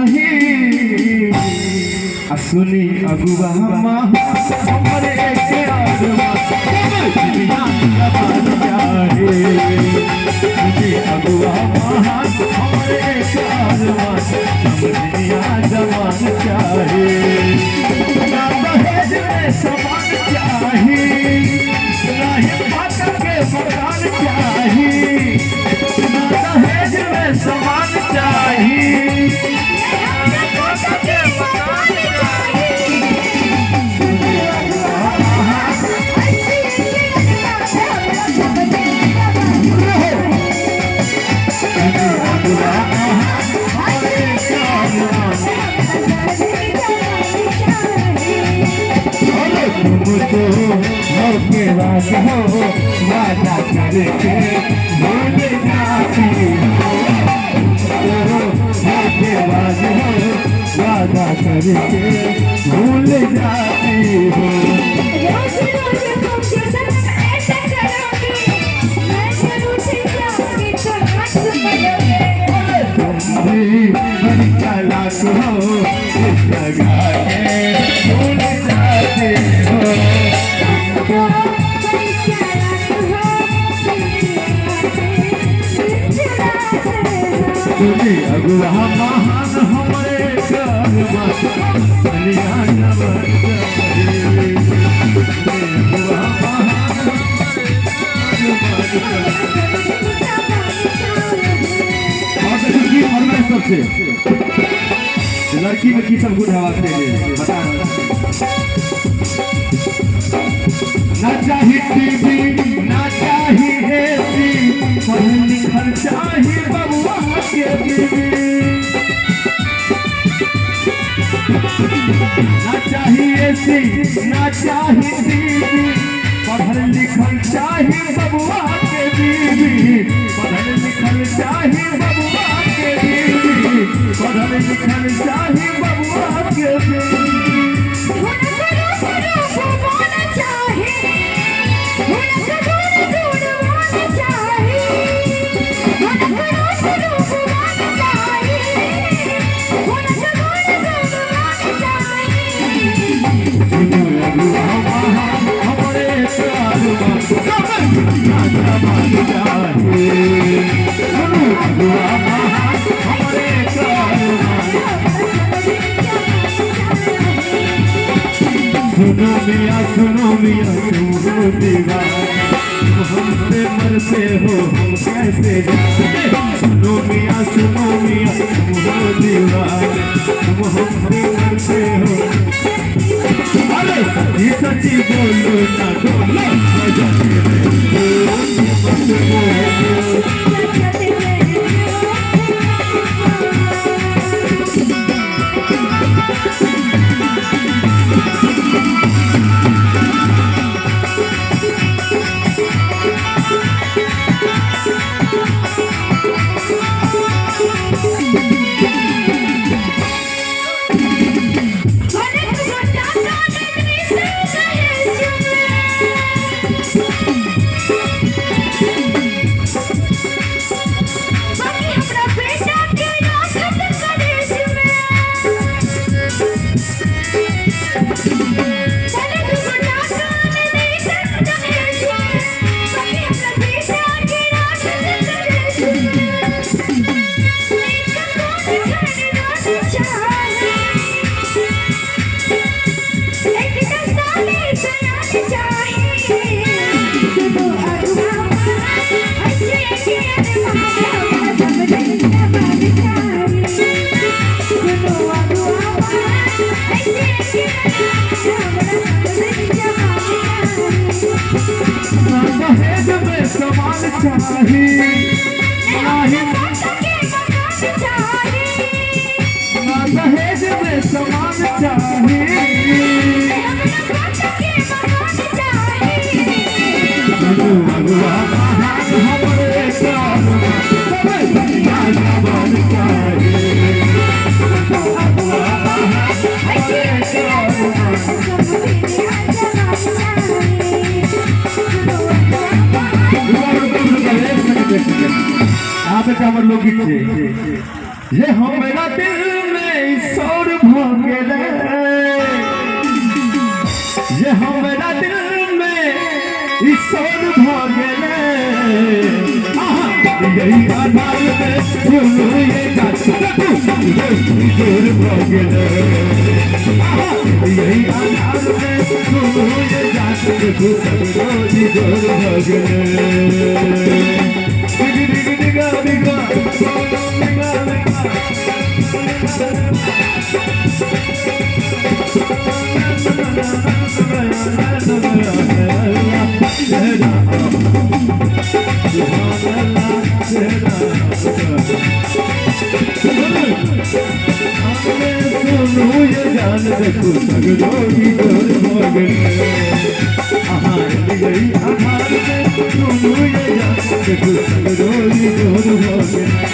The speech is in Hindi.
चाही सुनी अगुआ हमरे के आदमा दुनिया जमान चाहे सुनी अगुआ हमरे के आदमा दुनिया जमान चाहे ना दहेज में समान चाही ना हिम्मत के मकान चाही ना दहेज में समान चाही के बाद हो वादा करके भूल जाती हो के बाद हो वादा करके भूल जाती हो चालाक हो इस जगह के भूल जाती हो सुनी अगुआ महान हमरे करवा दुनिया जमान चाहे अगुआ महान सबसे लड़की में की सब गुण हवा से बता ना चाही टीवी ना चाही एसी पढ़ लिखल चाही बबुआ के बीवी ना चाही एसी ना चाही टीवी पढ़ लिखल चाही बबुआ के बीवी पढ़ लिखल चाही बबुआ के बीवी पढ़ लिखल चाही बबुआ के बीवी सुनो मियाँ तुम हो दीवाना हमसे मरते हो हम कैसे जाने सुनो मियाँ तुम हो दीवाना तुम हमसे मरते हो अरे सच्ची सच्ची बोलो ना बोलो समान चाही ना दहेज में समान चाही हमरे जमान चाही यहाँ पे हमारे लोग ये हमारा दिल में गेले ये हमरा दिल में ईश्वर भ गेले यही आधार में सुनो ये गाछ जोर भ गेले यही आधार में सुनो ये गाछ जोर भ गेले दिगा दिगा ये जान देखो सगरोगी जोर भगने गई आधार में सुनो ये जान देखो सगरोगी जोर भगने